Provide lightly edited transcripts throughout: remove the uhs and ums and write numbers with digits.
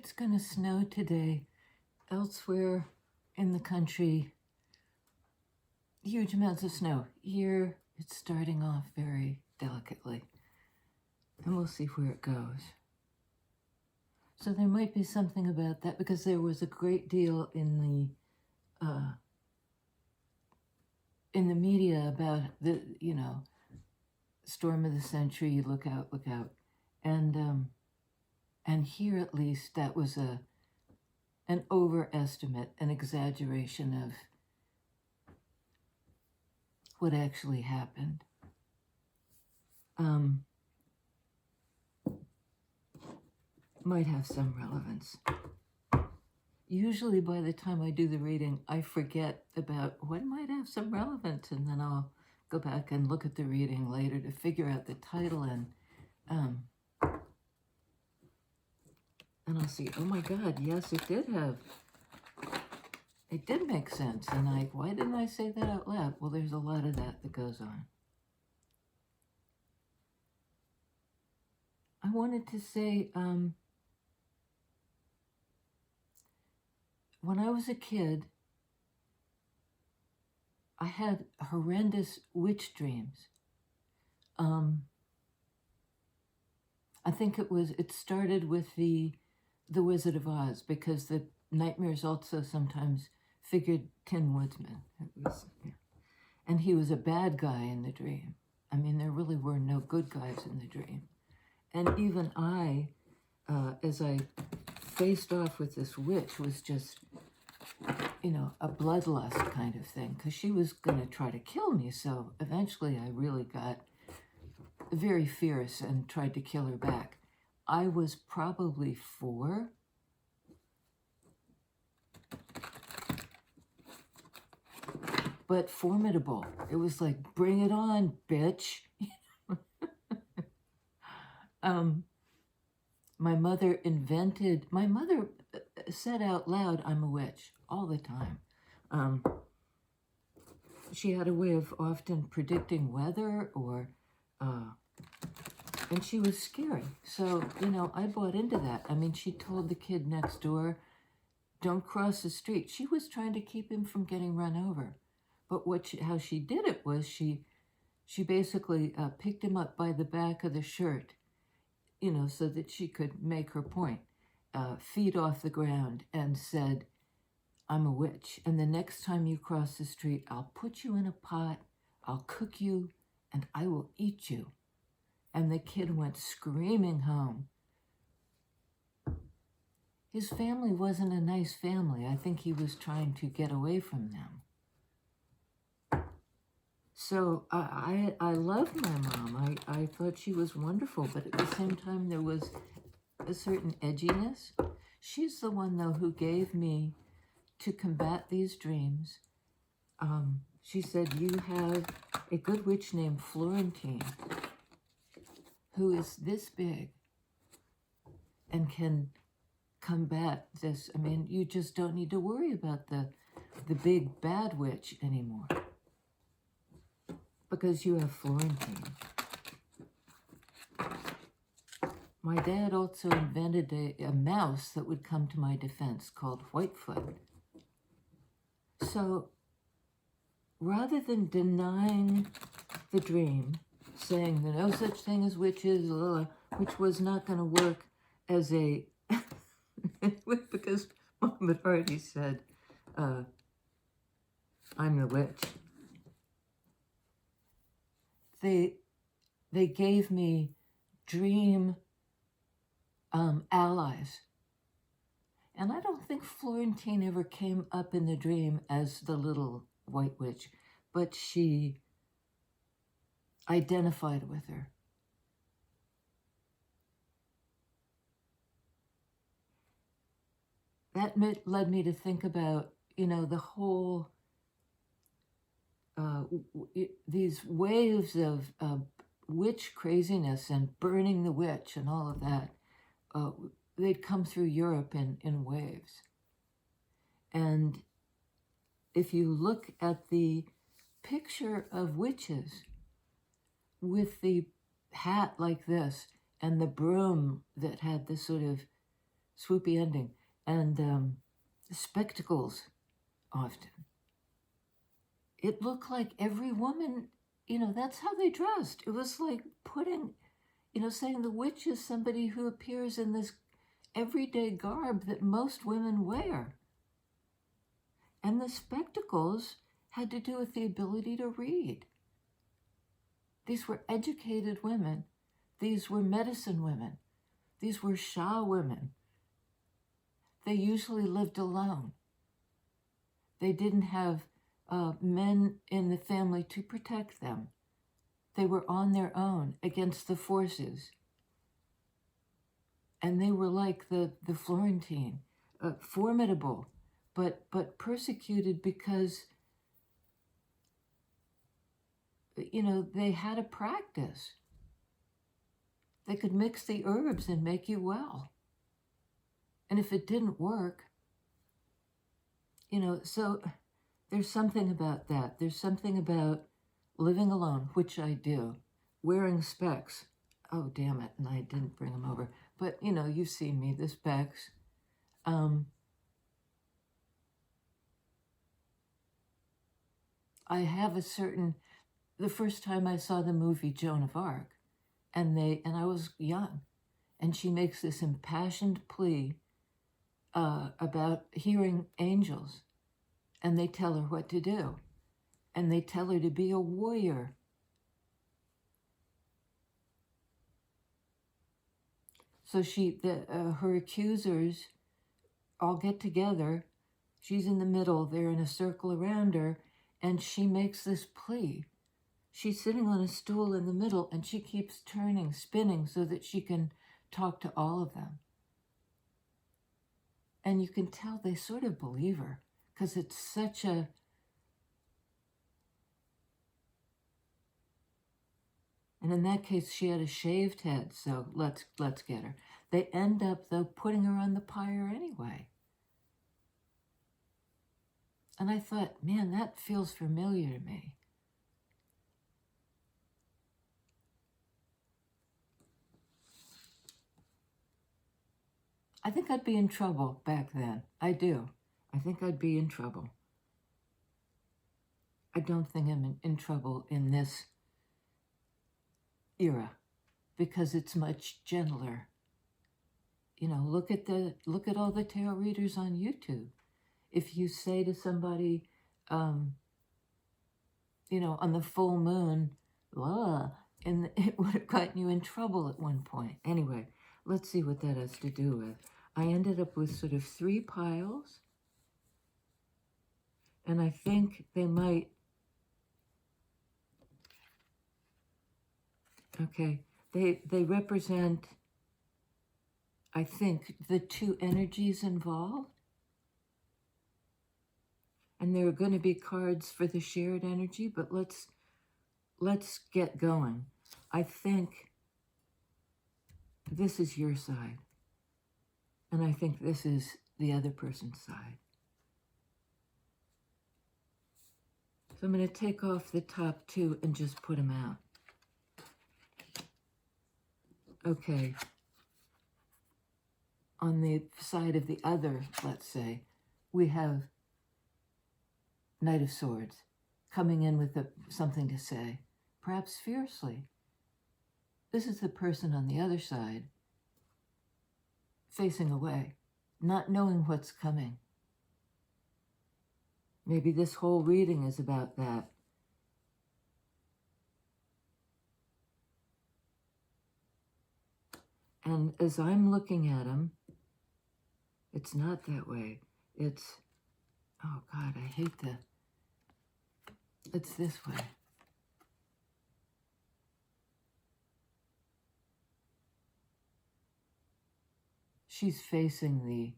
it's going to snow today. Elsewhere in the country, huge amounts of snow. Here, it's starting off very delicately. And we'll see where it goes. So there might be something about that, because there was a great deal in the media about the, storm of the century, look out, look out. And here at least that was an overestimate, an exaggeration of what actually happened. Might have some relevance. Usually by the time I do the reading, I forget about what might have some relevance, and then I'll go back and look at the reading later to figure out the title, and I'll see, oh my God, yes, it did make sense. And why didn't I say that out loud? Well, there's a lot of that goes on. I wanted to say, when I was a kid, I had horrendous witch dreams. I think it started with the Wizard of Oz, because the nightmares also sometimes figured Tin Woodsman. And he was a bad guy in the dream. I mean, there really were no good guys in the dream. And even I, as I faced off with this witch, was just, a bloodlust kind of thing, because she was going to try to kill me. So eventually I really got very fierce and tried to kill her back. I was probably 4. But formidable. It was like, bring it on, bitch. My mother said out loud, I'm a witch, all the time. She had a way of often predicting weather, and she was scary. So, I bought into that. I mean, she told the kid next door, don't cross the street. She was trying to keep him from getting run over. But how she did it was she basically picked him up by the back of the shirt, so that she could make her point, feet off the ground, and said, I'm a witch. And the next time you cross the street, I'll put you in a pot, I'll cook you, and I will eat you. And the kid went screaming home. His family wasn't a nice family. I think he was trying to get away from them. So I loved my mom. I thought she was wonderful, but at the same time there was a certain edginess. She's the one, though, who gave me, to combat these dreams, she said, you have a good witch named Florentine, who is this big and can combat this. I mean, you just don't need to worry about the big bad witch anymore, because you have Florentine. My dad also invented a mouse that would come to my defense called Whitefoot. So rather than denying the dream, saying that no such thing as witches, which was not going to work as a, because Mom had already said, I'm the witch. They gave me dream allies. And I don't think Florentine ever came up in the dream as the little white witch, but she identified with her. That led me to think about, the whole, these waves of witch craziness and burning the witch and all of that. They'd come through Europe in waves. And if you look at the picture of witches with the hat like this and the broom that had this sort of swoopy ending, and spectacles often. It looked like every woman, that's how they dressed. It was like putting, saying the witch is somebody who appears in this everyday garb that most women wear. And the spectacles had to do with the ability to read. These were educated women. These were medicine women. These were Shah women. They usually lived alone. They didn't have men in the family to protect them. They were on their own against the forces. And they were like the Florentine, formidable, but persecuted because, they had a practice. They could mix the herbs and make you well. And if it didn't work, so there's something about that. There's something about living alone, which I do, wearing specs. Oh, damn it, and I didn't bring them over. But, you've seen me, the specs. I have the first time I saw the movie Joan of Arc, and I was young, and she makes this impassioned plea about hearing angels, and they tell her what to do, and they tell her to be a warrior. So her accusers all get together. She's in the middle. They're in a circle around her, and she makes this plea. She's sitting on a stool in the middle, and she keeps spinning, so that she can talk to all of them. And you can tell they sort of believe her, because it's such a... And in that case, she had a shaved head, so let's get her. They end up, though, putting her on the pyre anyway. And I thought, man, that feels familiar to me. I think I'd be in trouble back then. I do. I think I'd be in trouble. I don't think I'm in trouble in this era, because it's much gentler. Look at all the tarot readers on YouTube. If you say to somebody, on the full moon, and it would have gotten you in trouble at one point. Anyway, let's see what that has to do with. I ended up with sort of 3 piles, and I think they might... Okay, they represent, I think, the 2 energies involved. And there are going to be cards for the shared energy, but let's get going. I think this is your side, and I think this is the other person's side. So I'm going to take off the top 2 and just put them out. Okay. On the side of the other, let's say, we have Knight of Swords coming in with something to say, perhaps fiercely. This is the person on the other side, facing away, not knowing what's coming. Maybe this whole reading is about that. And as I'm looking at him, it's not that way. It's, oh God, I hate it's this way. She's facing the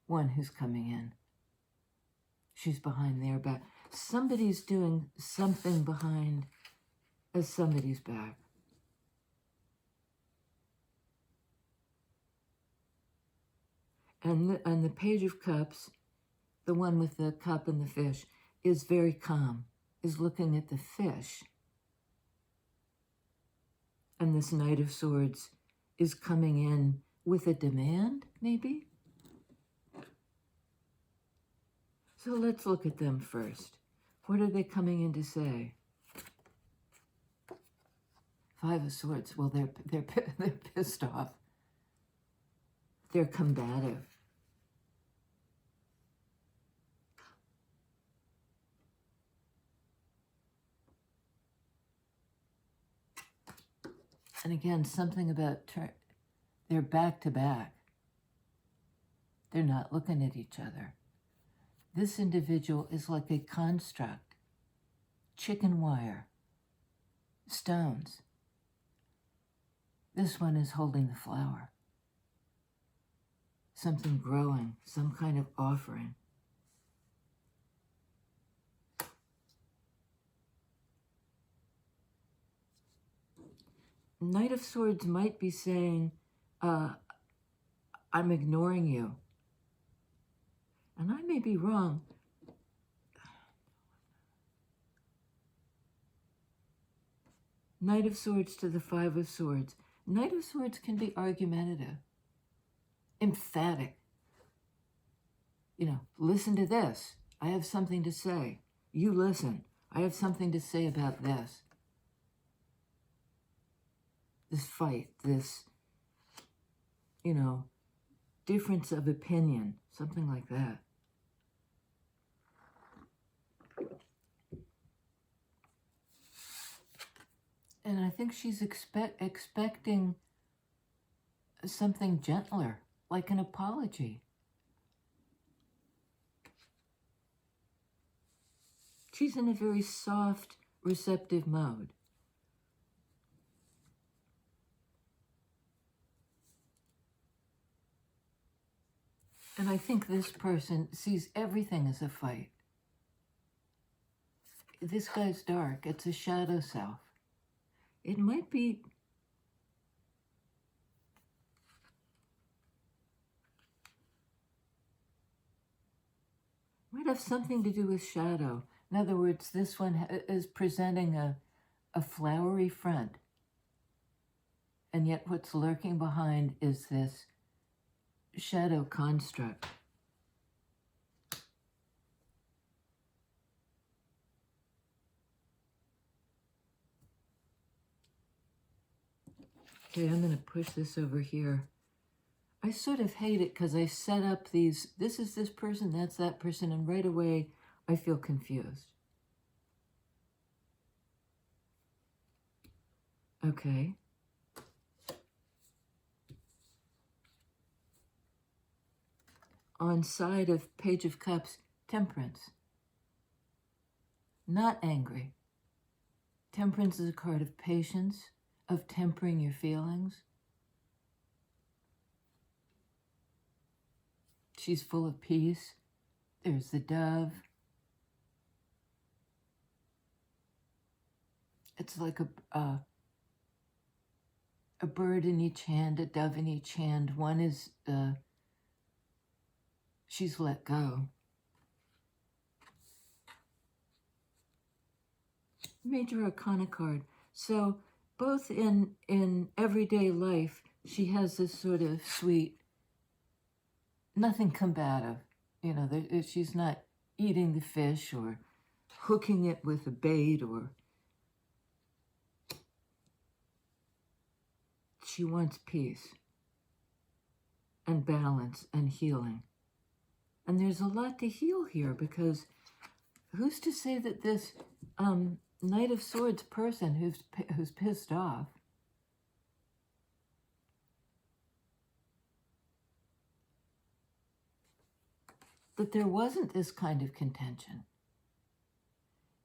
one who's coming in. She's behind their back. Somebody's doing something behind somebody's back. And the Page of Cups, the one with the cup and the fish, is very calm, is looking at the fish. And this Knight of Swords is coming in with a demand, maybe? So let's look at them first. What are they coming in to say? Five of Swords. Well, they're pissed off. They're combative. And again, something about they're back to back. They're not looking at each other. This individual is like a construct. Chicken wire. Stones. This one is holding the flower. Something growing, some kind of offering. Knight of Swords might be saying, I'm ignoring you. And I may be wrong. Knight of Swords to the Five of Swords. Knight of Swords can be argumentative, emphatic. You know, listen to this. I have something to say. You listen. I have something to say about this. This fight, this, you know, difference of opinion, something like that. And I think she's expecting something gentler, like an apology. She's in a very soft, receptive mode. And I think this person sees everything as a fight. This guy's dark. It's a shadow self. It might be... might have something to do with shadow. In other words, this one is presenting a flowery front. And yet what's lurking behind is this shadow construct. Okay, I'm going to push this over here. I sort of hate it because I set up these, this is this person, that's that person, and right away I feel confused. Okay. On side of Page of Cups, Temperance. Not angry. Temperance is a card of patience, of tempering your feelings. She's full of peace. There's the dove. It's like a bird in each hand, a dove in each hand. One is, she's let go. Major Arcana card. So both in everyday life, she has this sort of sweet, nothing combative. You know, she's not eating the fish or hooking it with a bait, or she wants peace and balance and healing. And there's a lot to heal here, because who's to say that this Knight of Swords person who's pissed off, that there wasn't this kind of contention.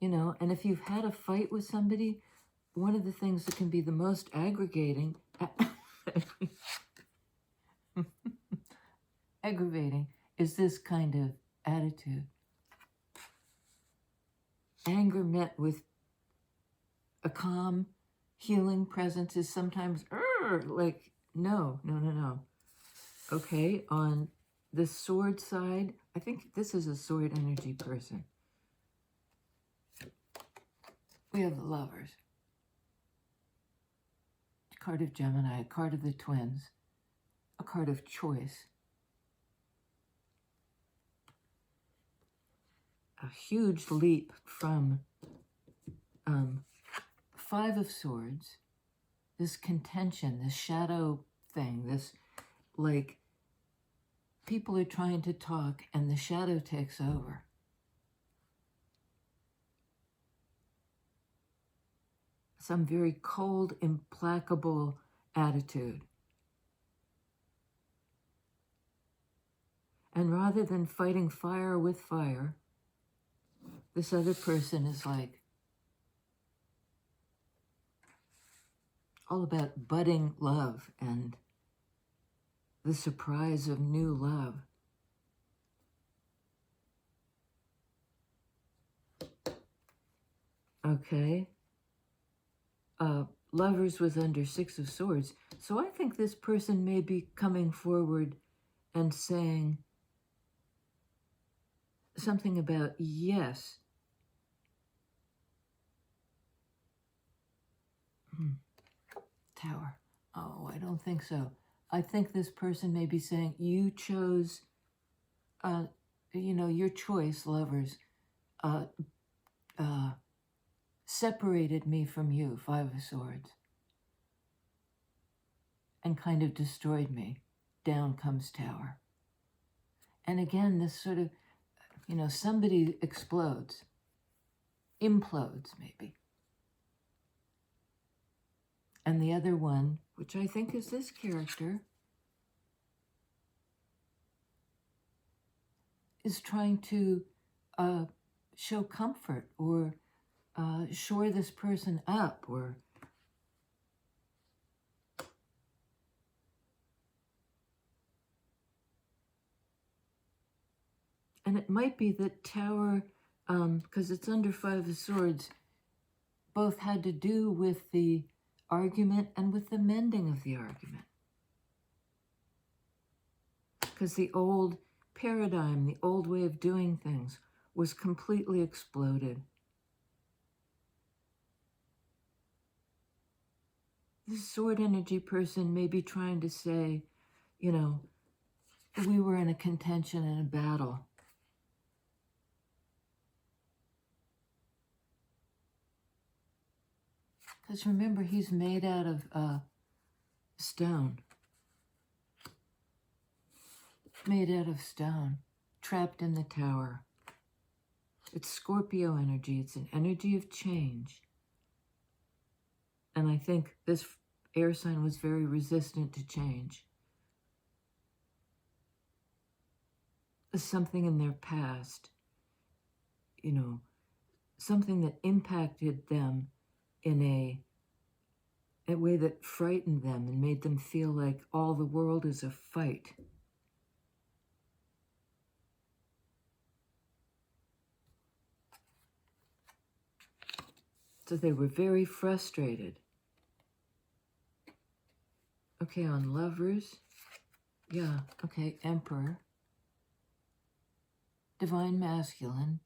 You know, and if you've had a fight with somebody, one of the things that can be the most aggravating is this kind of attitude. Anger met with a calm, healing presence is sometimes like, no. Okay, on the sword side, I think this is a sword energy person. We have the Lovers. A card of Gemini, a card of the Twins, a card of choice. a huge leap from Five of Swords, this contention, this shadow thing, this like people are trying to talk and the shadow takes over. Some very cold, implacable attitude. And rather than fighting fire with fire, this other person is like all about budding love and the surprise of new love. Okay. Lovers was under Six of Swords. So I think this person may be coming forward and saying something about, yes, Tower. Oh, I don't think so. I think this person may be saying, you chose, your choice, lovers, separated me from you, Five of Swords, and kind of destroyed me. Down comes Tower. And again, this sort of, somebody explodes, implodes maybe. And the other one, which I think is this character, is trying to show comfort or shore this person up, or and it might be that Tower, because it's under Five of Swords, both had to do with the argument and with the mending of the argument. Because the old paradigm, the old way of doing things was completely exploded. This sword energy person may be trying to say, we were in a contention and a battle. Because remember, he's made out of stone. Made out of stone, trapped in the tower. It's Scorpio energy. It's an energy of change. And I think this air sign was very resistant to change. There's something in their past, something that impacted them in a way that frightened them and made them feel like all the world is a fight. So they were very frustrated. Okay, on Lovers, yeah, okay, Emperor, Divine Masculine,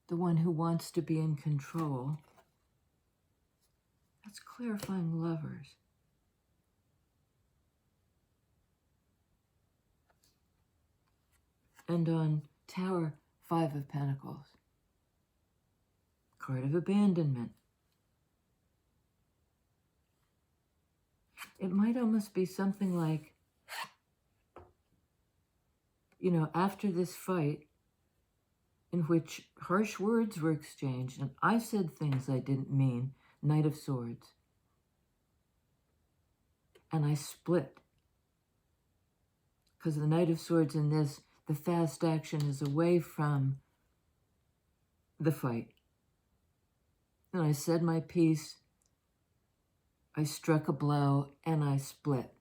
the one who wants to be in control. That's clarifying Lovers. And on Tower, Five of Pentacles, card of abandonment. It might almost be something like, after this fight in which harsh words were exchanged and I said things I didn't mean, Knight of Swords, and I split. Because the Knight of Swords in this, the fast action is away from the fight. And I said my piece, I struck a blow, and I split.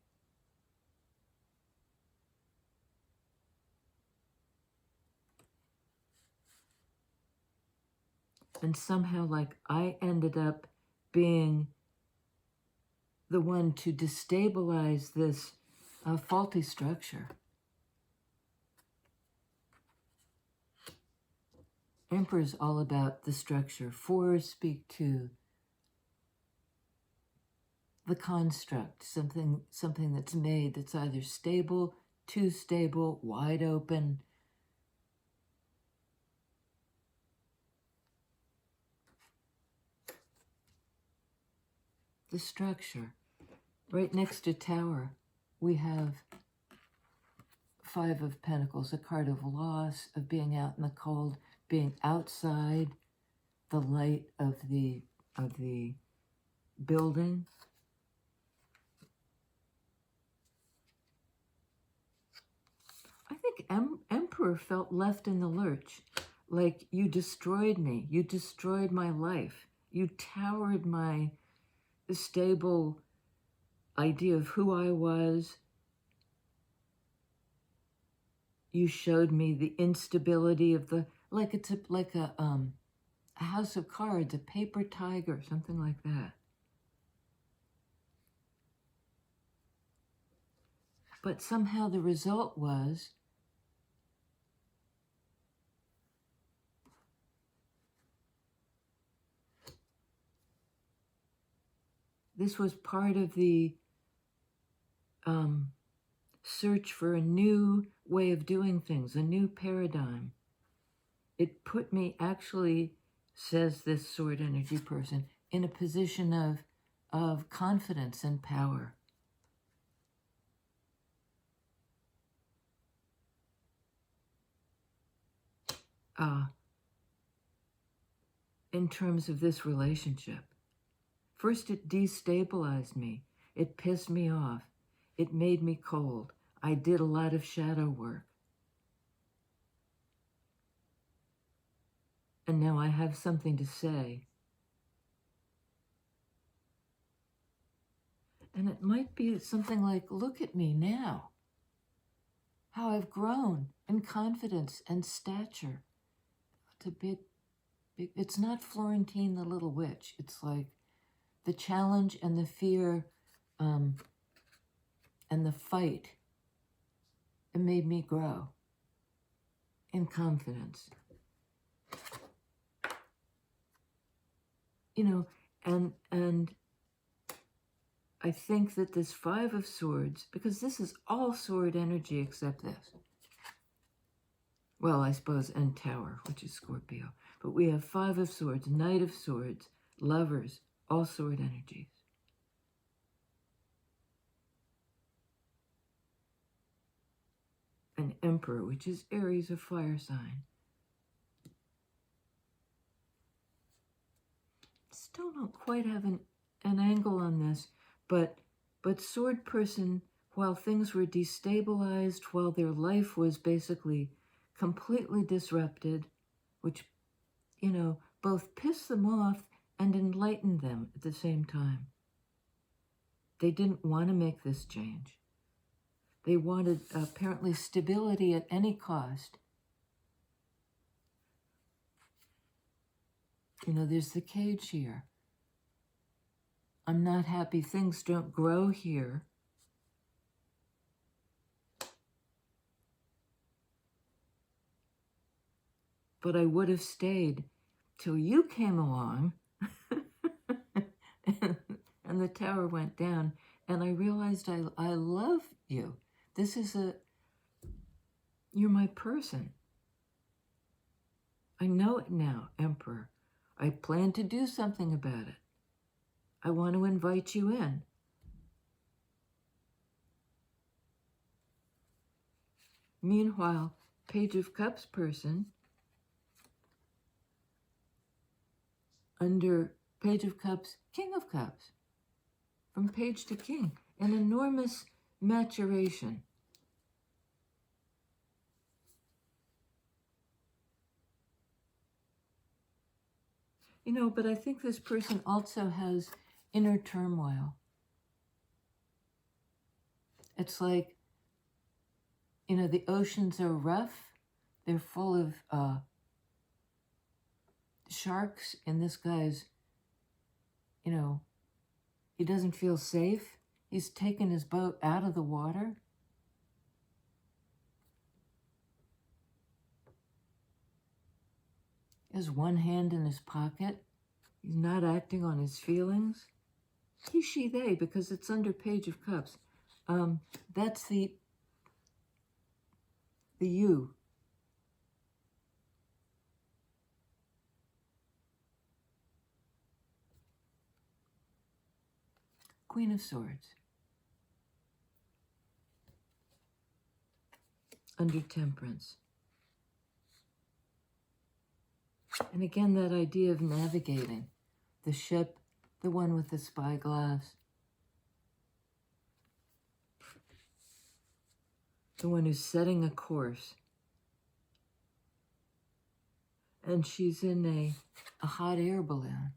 And somehow, I ended up being the one to destabilize this faulty structure. Emperor is all about the structure. Fours speak to the construct, something that's made that's either stable, too stable, wide open. the structure. Right next to Tower, we have Five of Pentacles, a card of loss, of being out in the cold, being outside the light of the building. I think Emperor felt left in the lurch, like you destroyed me, you destroyed my life, you towered my stable idea of who I was. You showed me the instability of the, like it's like a house of cards, a paper tiger, something like that. But somehow the result was this was part of the search for a new way of doing things, a new paradigm. It put me, actually, says this sword energy person, in a position of confidence and power. In terms of this relationship. First, it destabilized me. It pissed me off. It made me cold. I did a lot of shadow work. And now I have something to say. And it might be something like, look at me now. How I've grown in confidence and stature. It's a big, it's not Florentine the Little Witch. It's like the challenge and the fear and the fight. It made me grow in confidence. You know, and I think that this Five of Swords, because this is all sword energy except this. Well, I suppose, and Tower, which is Scorpio. But we have Five of Swords, Knight of Swords, Lovers, all sword energies. An Emperor, which is Aries, a fire sign. Still don't quite have an angle on this, but sword person, while things were destabilized, while their life was basically completely disrupted, which, you know, both pissed them off and enlightened them at the same time. They didn't want to make this change. They wanted, apparently, stability at any cost. You know, there's the cage here. I'm not happy. Things don't grow here. But I would have stayed till you came along and the tower went down, and I realized I love you. This is you're my person. I know it now, Emperor. I plan to do something about it. I want to invite you in. Meanwhile, Page of Cups person, under Page of Cups, King of Cups, from Page to King, an enormous maturation. You know, but I think this person also has inner turmoil. It's like, you know, the oceans are rough. They're full of sharks, and this guy's, you know, he doesn't feel safe. He's taken his boat out of the water. He has one hand in his pocket. He's not acting on his feelings. He, she, they, because it's under Page of Cups. That's the you. Queen of Swords. Under Temperance. And again, that idea of navigating. The ship, the one with the spyglass. The one who's setting a course. And she's in a hot air balloon.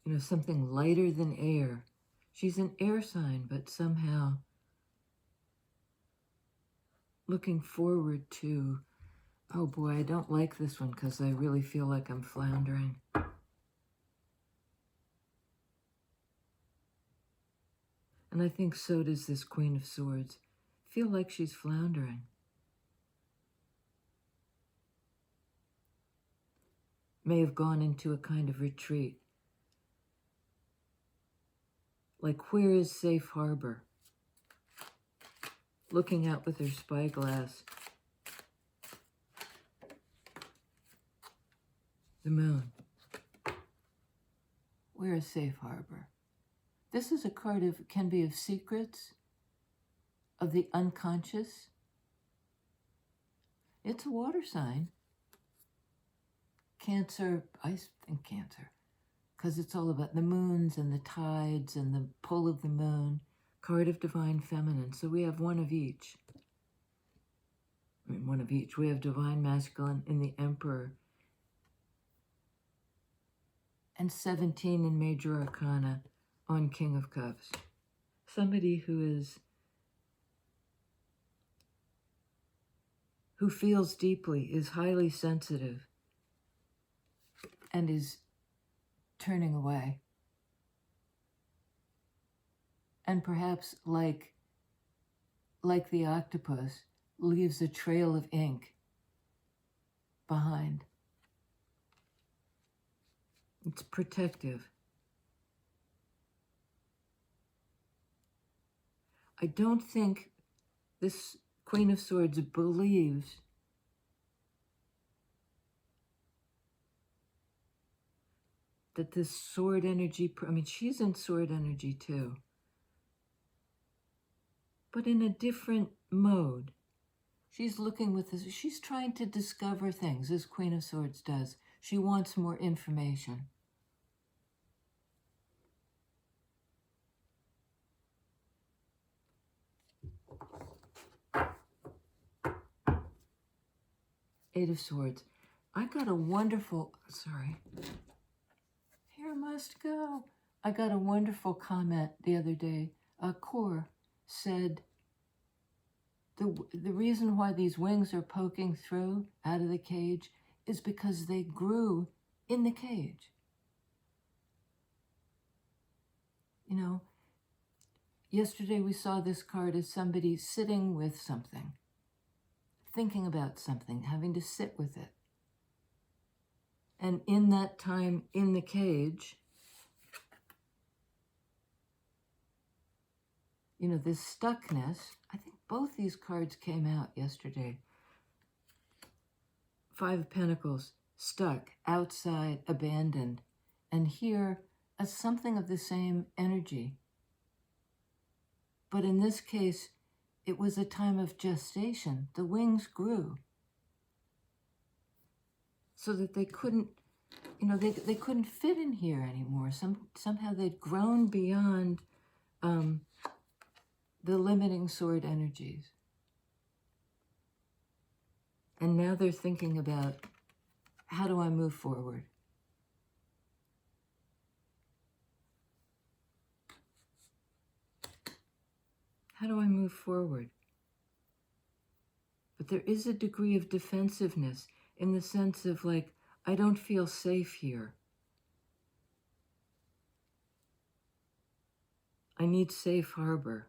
You know, something lighter than air. She's an air sign, but somehow looking forward to, oh boy, I don't like this one because I really feel like I'm floundering. And I think so does this Queen of Swords. Feel like she's floundering. May have gone into a kind of retreat. Like, where is safe harbor? Looking out with her spyglass. The moon. Where is safe harbor? This is a card of, can be of secrets, of the unconscious. It's a water sign. Cancer, I think Cancer, because it's all about the moons and the tides and the pull of the moon. Card of Divine Feminine. So we have one of each. I mean, one of each. We have Divine Masculine in the Emperor. And 17 in Major Arcana on King of Cups. Somebody who feels deeply, is highly sensitive, and is turning away. And perhaps like the octopus, leaves a trail of ink behind. It's protective. I don't think this Queen of Swords believes that this sword energy, I mean, she's in sword energy too, but in a different mode. She's looking with this, she's trying to discover things, as Queen of Swords does. She wants more information. Eight of Swords. I got a wonderful, sorry, here must go. I got a wonderful comment the other day. Core said, the reason why these wings are poking through out of the cage is because they grew in the cage. You know, yesterday we saw this card as somebody sitting with something, thinking about something, having to sit with it. And in that time in the cage, you know, this stuckness, I think both these cards came out yesterday. Five of Pentacles, stuck, outside, abandoned. And here, as something of the same energy. But in this case, it was a time of gestation. The wings grew. So that they couldn't, you know, they couldn't fit in here anymore. Somehow they'd grown beyond the limiting sword energies. And now they're thinking about, how do I move forward? How do I move forward? But there is a degree of defensiveness in the sense of like, I don't feel safe here. I need safe harbor.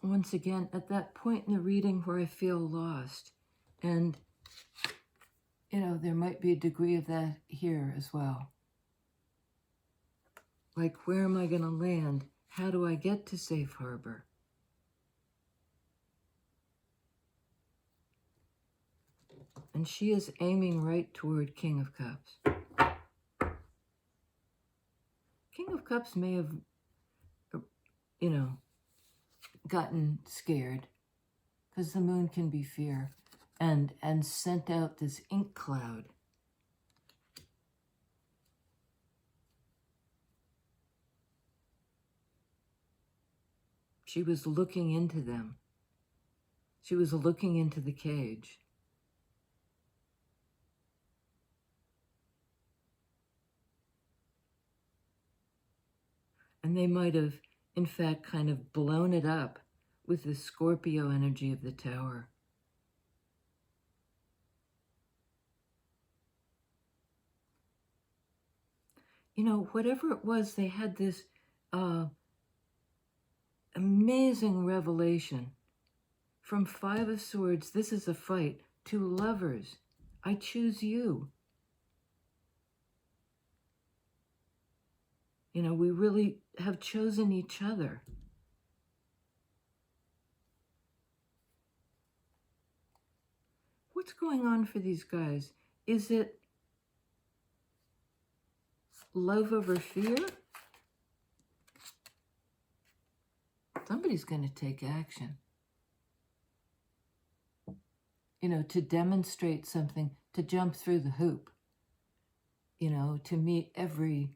Once again, at that point in the reading where I feel lost, and, you know, there might be a degree of that here as well. Like, where am I going to land? How do I get to safe harbor? And she is aiming right toward King of Cups. King of Cups may have, gotten scared, because the moon can be fear, and sent out this ink cloud. She was looking into them. She was looking into the cage. And they might have, in fact, kind of blown it up with the Scorpio energy of the Tower. Whatever it was, they had this amazing revelation. From Five of Swords, this is a fight, to Lovers, I choose you. We really have chosen each other. What's going on for these guys? Is it love over fear? Somebody's going to take action. To demonstrate something, to jump through the hoop, to meet every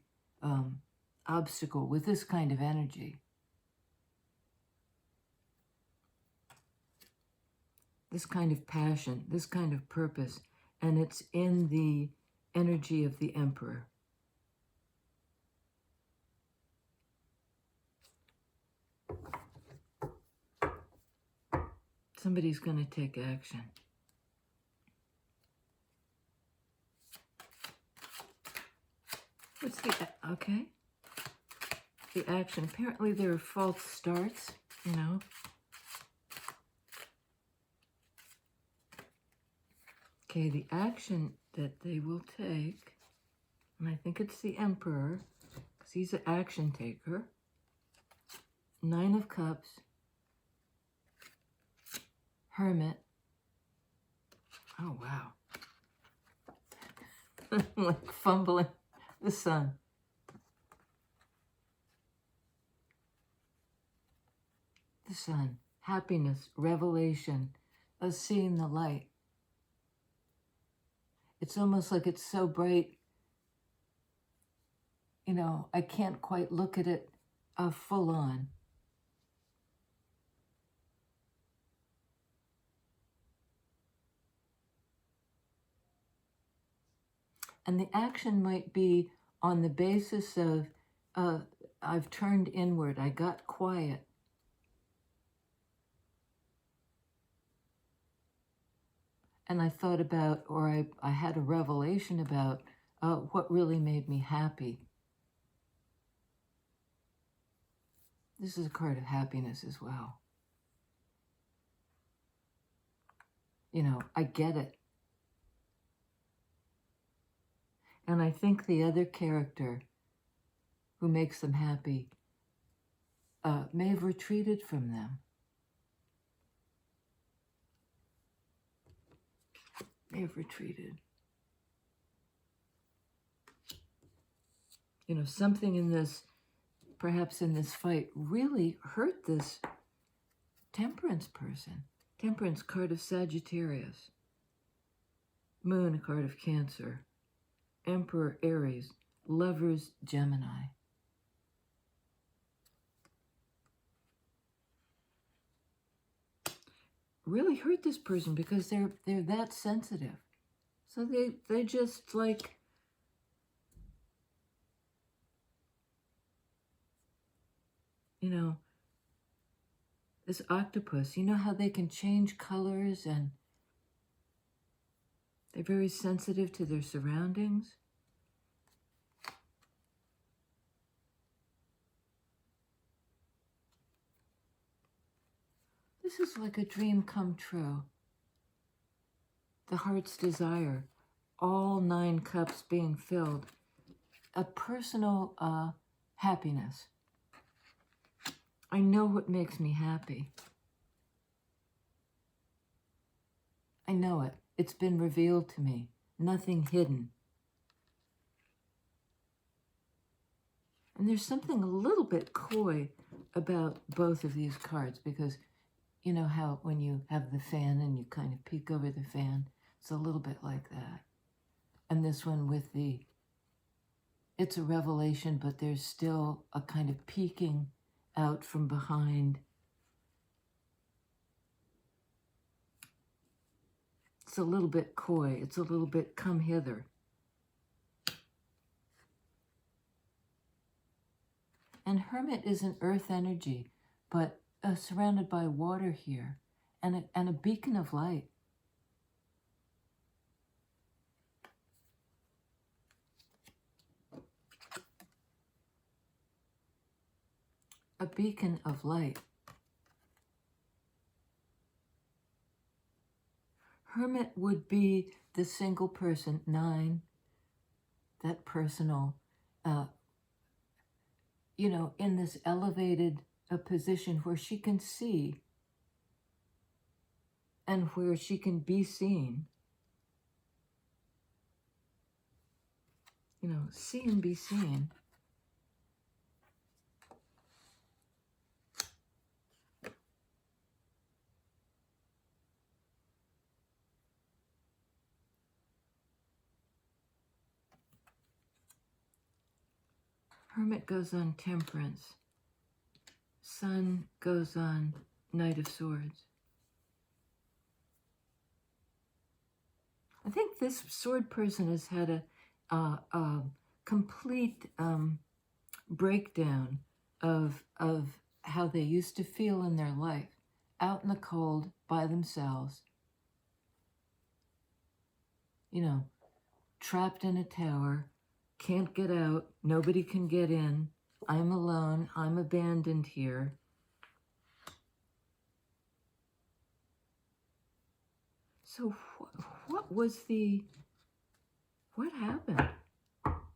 obstacle with this kind of energy. This kind of passion, this kind of purpose, and it's in the energy of the Emperor. Somebody's going to take action. What's the, okay? The action. Apparently there are false starts, Okay, the action that they will take, and I think it's the Emperor, because he's an action taker. Nine of Cups. Hermit. Oh, wow. I'm like fumbling. The Sun. The Sun. Happiness, revelation, of seeing the light. It's almost like it's so bright, I can't quite look at it full on. And the action might be on the basis of, I've turned inward, I got quiet. And I thought about, or I had a revelation about what really made me happy. This is a card of happiness as well. I get it. And I think the other character who makes them happy may have retreated from them. May have retreated. Something in this, perhaps in this fight, really hurt this Temperance person. Temperance, card of Sagittarius. Moon, a card of Cancer. Emperor, Aries. Lovers, Gemini. Really hurt this person because they're that sensitive. So they just like, this octopus, how they can change colors and they're very sensitive to their surroundings. This is like a dream come true. The heart's desire, all 9 cups being filled, a personal happiness. I know what makes me happy. I know it. It's been revealed to me. Nothing hidden. And there's something a little bit coy about both of these cards, because you know how when you have the fan and you kind of peek over the fan, it's a little bit like that. And this one with the, it's a revelation, but there's still a kind of peeking out from behind. It's a little bit coy. It's a little bit come hither. And Hermit is an earth energy, but surrounded by water here, and a beacon of light. A beacon of light. Hermit would be the single person, 9, that personal, you know, in this elevated position where she can see and where she can be seen. You know, see and be seen. Hermit goes on Temperance. Sun goes on Knight of Swords. I think this sword person has had a complete breakdown of how they used to feel in their life, out in the cold by themselves, you know, trapped in a tower, can't get out, nobody can get in, I'm alone, I'm abandoned here. So what happened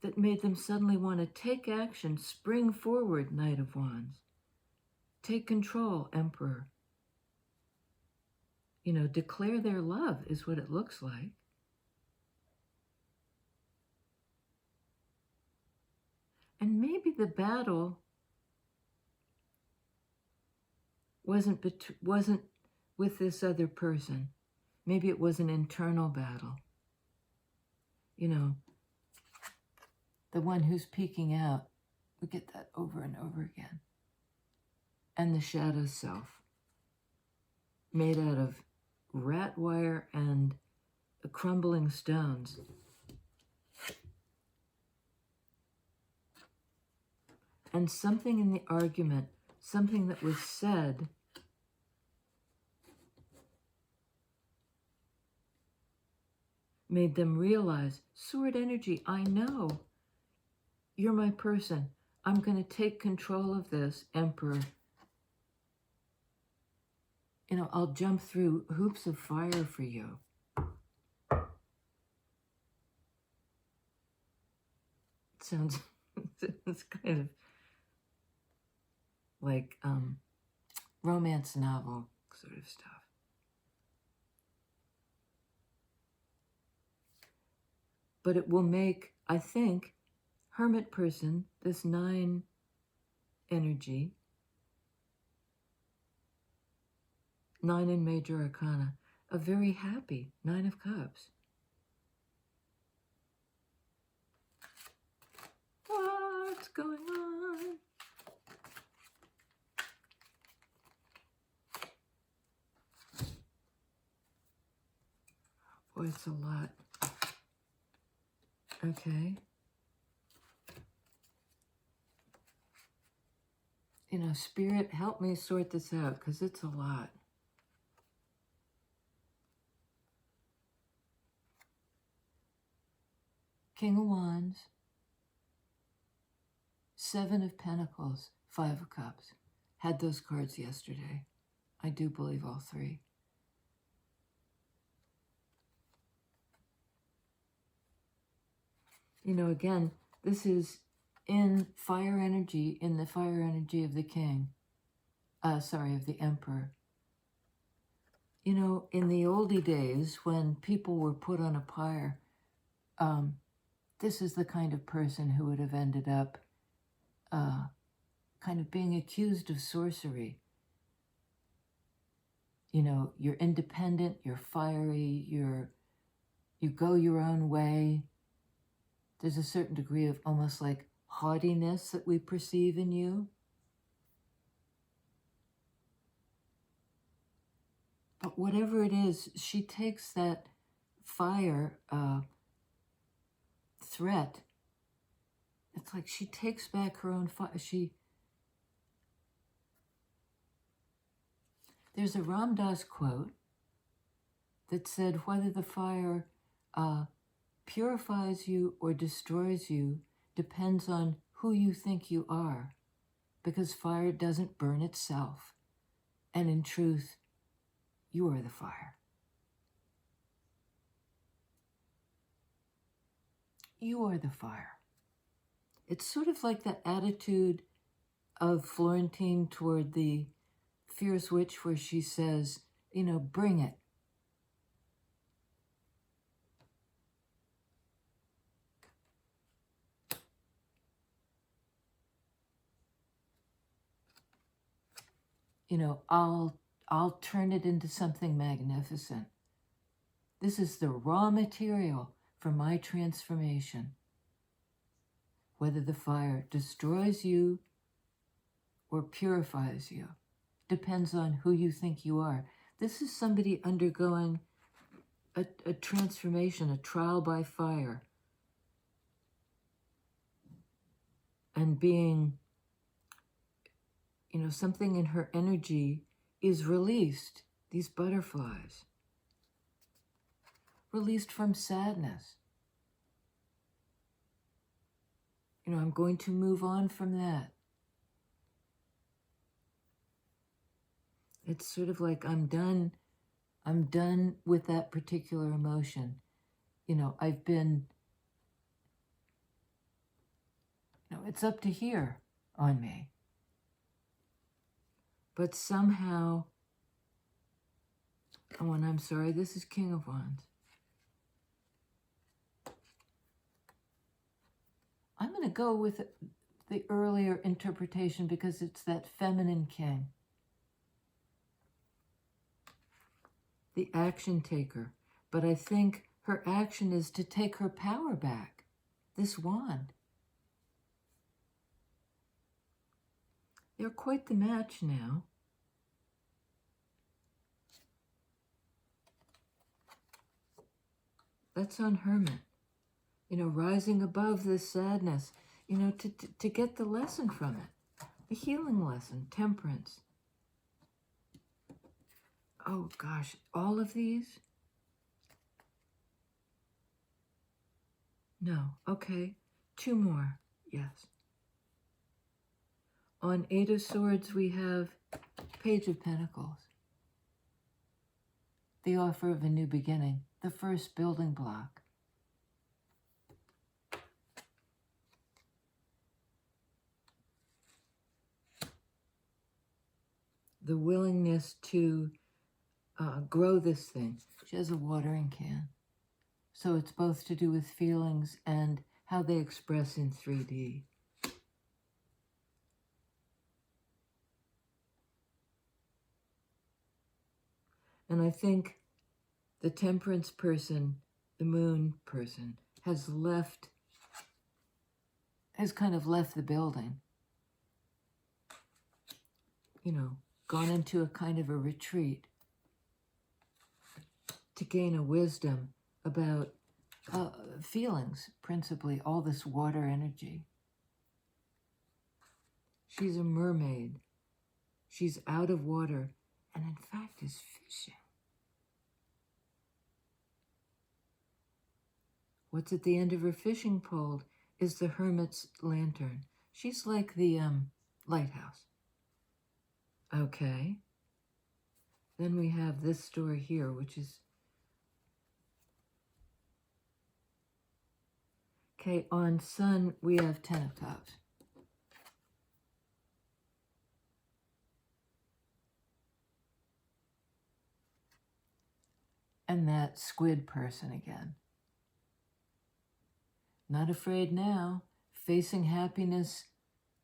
that made them suddenly want to take action, spring forward, Knight of Wands? Take control, Emperor. You know, declare their love is what it looks like. And maybe the battle wasn't with this other person. Maybe it was an internal battle. You know, the one who's peeking out. We get that over and over again. And the shadow self, made out of rat wire and crumbling stones. And something in the argument, something that was said, made them realize, sword energy, I know. You're my person. I'm going to take control of this, Emperor. You know, I'll jump through hoops of fire for you. It sounds, it's kind of like romance novel sort of stuff. But it will make, I think, Hermit person, this 9 energy, 9 in Major Arcana, a very happy 9 of Cups. What's going on? Boy, it's a lot. Okay. You know, Spirit, help me sort this out, because it's a lot. King of Wands, 7 of Pentacles, 5 of Cups. Had those cards yesterday. I do believe all 3. You know, again, this is in fire energy, in the fire energy of the King. of the emperor. You know, in the oldie days when people were put on a pyre, this is the kind of person who would have ended up kind of being accused of sorcery. You know, you're independent, you're fiery, you go your own way. There's a certain degree of almost like haughtiness that we perceive in you. But whatever it is, she takes that fire threat. It's like she takes back her own fire. There's a Ram Dass quote that said, whether the fire purifies you or destroys you depends on who you think you are, because fire doesn't burn itself. And in truth, you are the fire. You are the fire. It's sort of like the attitude of Florentine toward the Fierce Witch, where she says, you know, bring it. You know, I'll turn it into something magnificent. This is the raw material for my transformation. Whether the fire destroys you or purifies you depends on who you think you are. This is somebody undergoing a transformation, a trial by fire, and being, you know, something in her energy is released, these butterflies, released from sadness. You know, I'm going to move on from that. It's sort of like I'm done with that particular emotion. You know, I've been, you know, it's up to here on me. But somehow, oh, and I'm sorry, this is King of Wands. I'm going to go with the earlier interpretation because it's that feminine king. The action taker. But I think her action is to take her power back. This wand. They're quite the match now. That's on Hermit. You know, rising above this sadness, you know, to get the lesson from it. The healing lesson, temperance. Oh gosh, all of these? No, okay, 2 more, yes. On 8 of Swords, we have Page of Pentacles. The offer of a new beginning, the first building block. The willingness to grow this thing. She has a watering can. So it's both to do with feelings and how they express in 3D. And I think the temperance person, the moon person, has kind of left the building. You know, gone into a kind of a retreat to gain a wisdom about feelings, principally, all this water energy. She's a mermaid. She's out of water, and in fact is fishing. What's at the end of her fishing pole is the hermit's lantern. She's like the lighthouse. Okay. Then we have this story here, which is... Okay, on Sun, we have 10 of Cups. and that squid person again. Not afraid now, facing happiness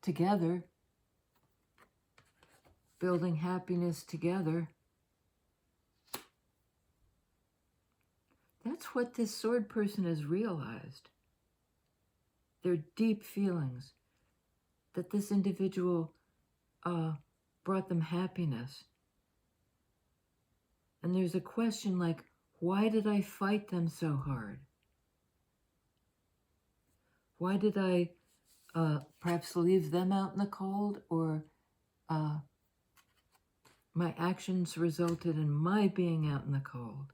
together, building happiness together. That's what this sword person has realized. Their deep feelings that this individual brought them happiness. And there's a question like, why did I fight them so hard? Why did I perhaps leave them out in the cold, or my actions resulted in my being out in the cold?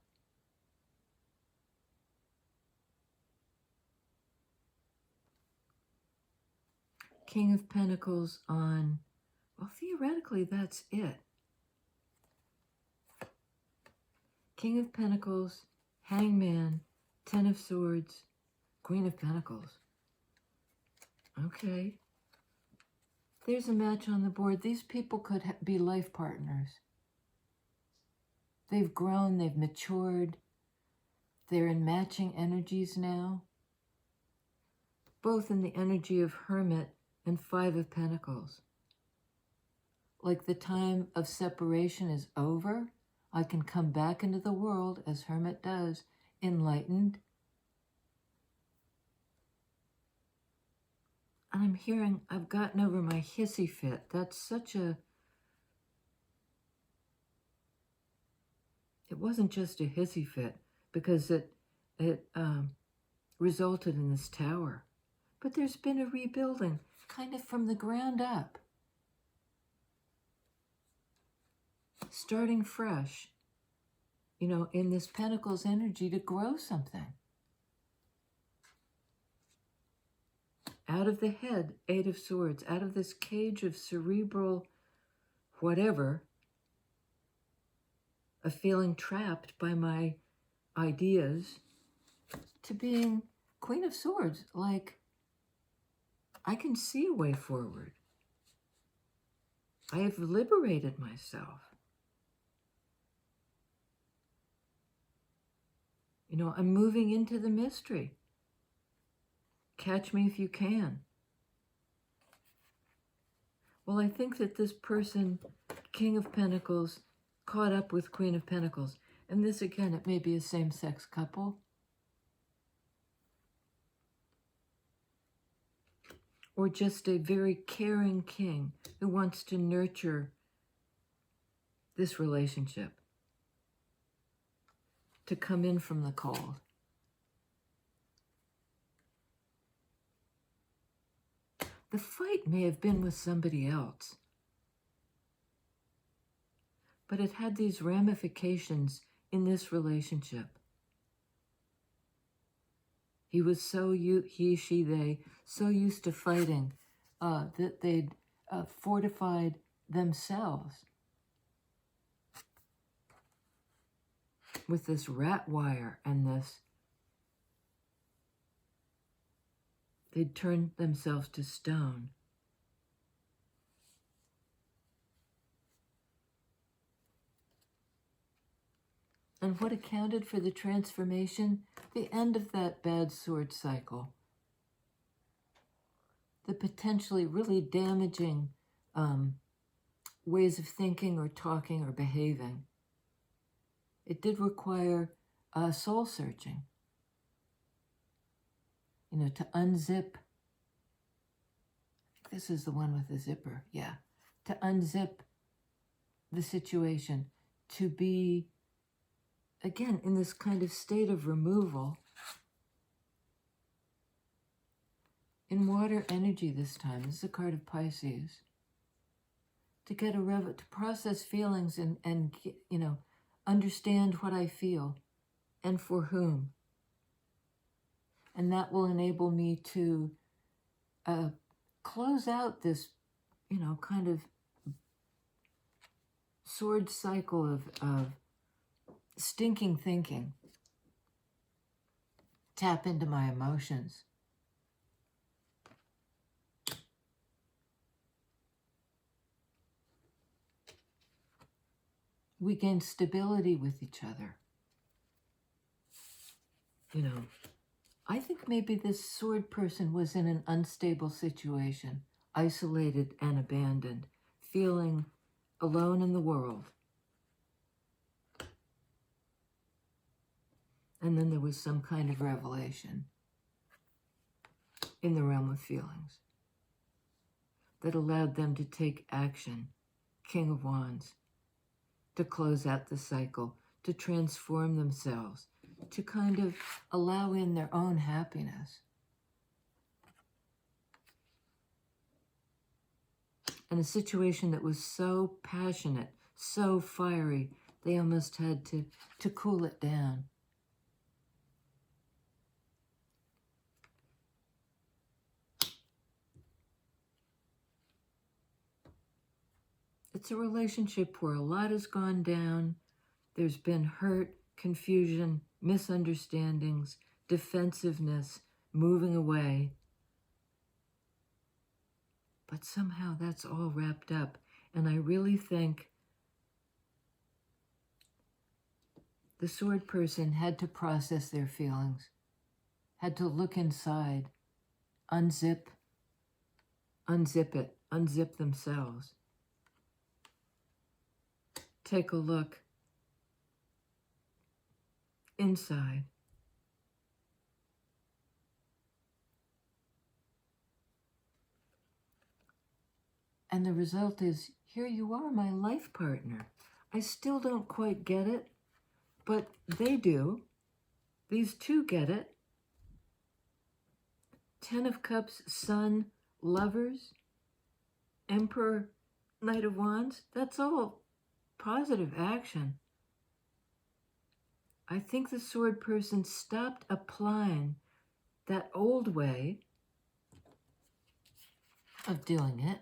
King of Pentacles on, well, theoretically, that's it. King of Pentacles, Hangman, Ten of Swords, Queen of Pentacles. Okay. There's a match on the board. These people could be life partners. They've grown, they've matured. They're in matching energies now. Both in the energy of Hermit and Five of Pentacles. Like the time of separation is over, I can come back into the world, as Hermit does, enlightened. And I'm hearing, I've gotten over my hissy fit. That's such a... It wasn't just a hissy fit, because it resulted in this tower. But there's been a rebuilding, kind of from the ground up. Starting fresh, you know, in this Pentacles energy to grow something. Out of the head, Eight of Swords, out of this cage of cerebral whatever, of feeling trapped by my ideas, to being Queen of Swords, like, I can see a way forward. I have liberated myself. You know, I'm moving into the mystery. Catch me if you can. Well, I think that this person, King of Pentacles, caught up with Queen of Pentacles. And this, again, it may be a same-sex couple. Or just a very caring king who wants to nurture this relationship, to come in from the cold. The fight may have been with somebody else, but it had these ramifications in this relationship. He was so, he, she, they, so used to fighting that they'd fortified themselves with this rat wire and this. They'd turned themselves to stone. And what accounted for the transformation? The end of that bad sword cycle. The potentially really damaging ways of thinking or talking or behaving. It did require soul searching. You know, to unzip. I think this is the one with the zipper. Yeah. To unzip the situation. To be, again, in this kind of state of removal. In water energy this time. This is a card of Pisces. To get to process feelings and you know, understand what I feel and for whom. And that will enable me to close out this, you know, kind of sword cycle of stinking thinking. Tap into my emotions. We gain stability with each other. you know, I think maybe this sword person was in an unstable situation, isolated and abandoned, feeling alone in the world. And then there was some kind of revelation in the realm of feelings that allowed them to take action, King of Wands, to close out the cycle, to transform themselves, to kind of allow in their own happiness. And a situation that was so passionate, so fiery, they almost had to cool it down. It's a relationship where a lot has gone down. There's been hurt, confusion, misunderstandings, defensiveness, moving away. But somehow that's all wrapped up. And I really think the sword person had to process their feelings, had to look inside, unzip it, unzip themselves. Take a look inside. And the result is, here you are, my life partner. I still don't quite get it, but they do. These two get it. 10 of Cups, Sun, Lovers, Emperor, Knight of Wands. That's all positive action. I think the sword person stopped applying that old way of doing it,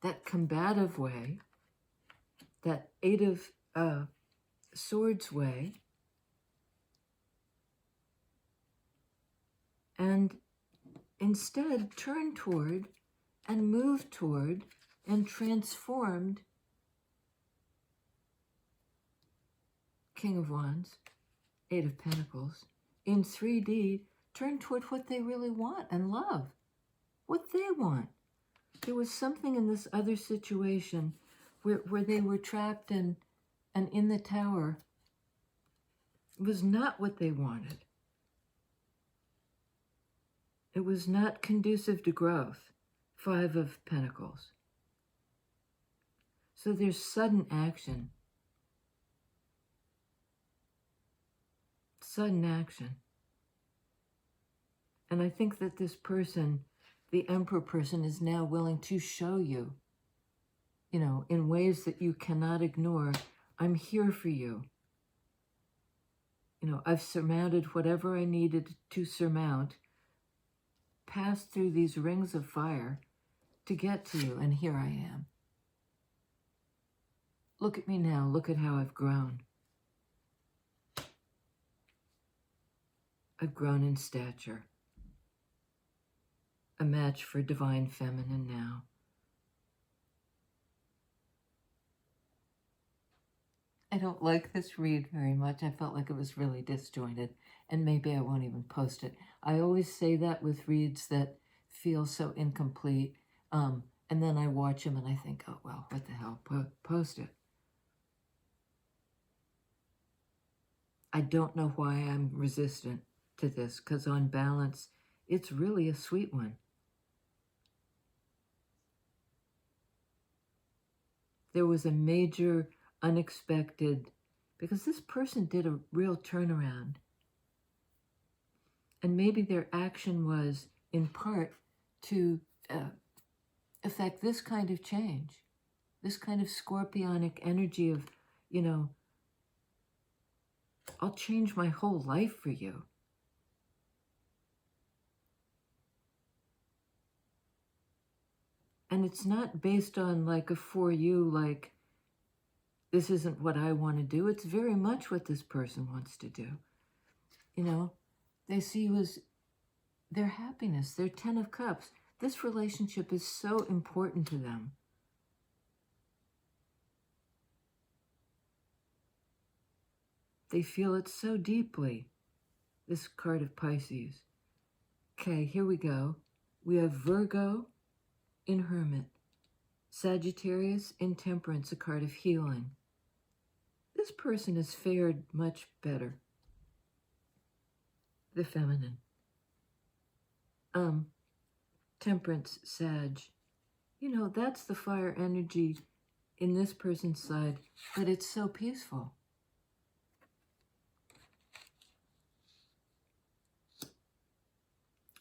that combative way, that 8 of Swords way, and instead turned toward and moved toward and transformed King of Wands, 8 of Pentacles, in 3D, turned toward what they really want and love, what they want. There was something in this other situation where they were trapped and in the tower. It was not what they wanted. It was not conducive to growth, 5 of Pentacles. So there's sudden action. Sudden action. And I think that this person, the Emperor person, is now willing to show you, in ways that you cannot ignore, I'm here for you. I've surmounted whatever I needed to surmount, passed through these rings of fire to get to you, and here I am. Look at me now. Look at how I've grown. I've grown in stature. A match for divine feminine now. I don't like this read very much. I felt like it was really disjointed, and maybe I won't even post it. I always say that with reads that feel so incomplete, and then I watch them and I think, oh, well, what the hell, post it. I don't know why I'm resistant to this, because on balance, it's really a sweet one. There was a major unexpected, because this person did a real turnaround. And maybe their action was, in part, to affect this kind of change, this kind of scorpionic energy of, I'll change my whole life for you. And it's not based on like a for you, like, this isn't what I want to do. It's very much what this person wants to do. They see you as their happiness, their 10 of Cups. This relationship is so important to them. They feel it so deeply. this card of Pisces. Okay, here we go. We have Virgo in Hermit. Sagittarius in Temperance, a card of healing. This person has fared much better. The feminine. Temperance, Sag. You know, that's the fire energy in this person's side, but it's so peaceful.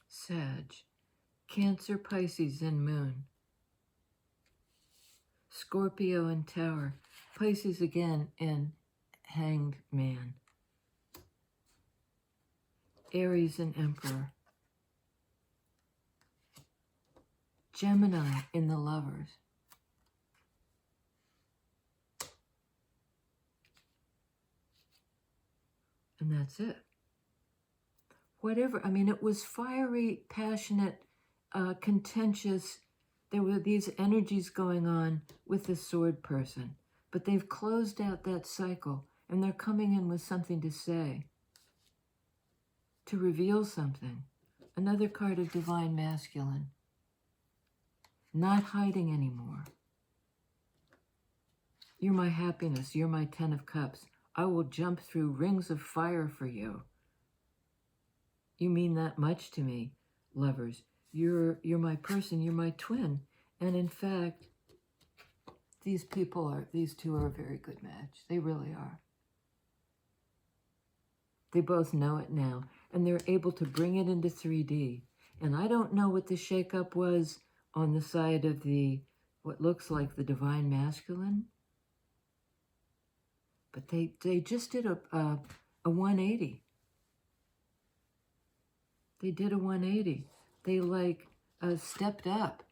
Sag. Cancer, Pisces, and Moon. Scorpio and Tower. Pisces again in Hanged Man. Aries and Emperor. Gemini in the Lovers. And that's it. Whatever, I mean, it was fiery, passionate, contentious. There were these energies going on with the sword person, but they've closed out that cycle and they're coming in with something to say, to reveal something. Another card of Divine Masculine. Not hiding anymore. You're my happiness. You're my 10 of Cups. I will jump through rings of fire for you. You mean that much to me, lovers. You're my person. You're my twin. And in fact, these two are a very good match. They really are. They both know it now, and they're able to bring it into 3D. And I don't know what the shakeup was on the side of what looks like the Divine Masculine, but they just did a 180. They did a 180. They stepped up,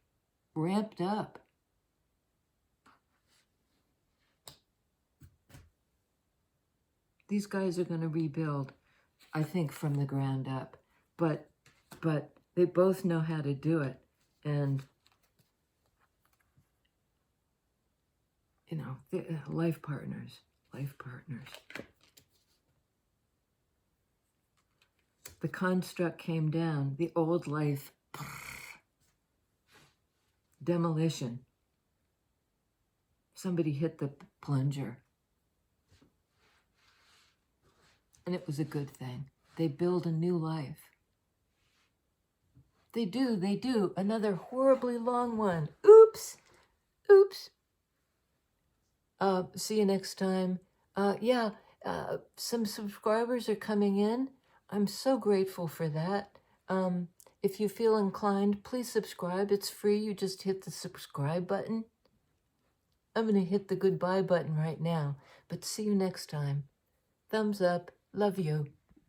ramped up. These guys are going to rebuild, I think, from the ground up, but they both know how to do it. And, you know, life partners. The construct came down, the old life, demolition. Somebody hit the plunger. And it was a good thing. They build a new life. They do. Another horribly long one. Oops. See you next time. Some subscribers are coming in. I'm so grateful for that. If you feel inclined, please subscribe. It's free. You just hit the subscribe button. I'm going to hit the goodbye button right now. But see you next time. Thumbs up. Love you.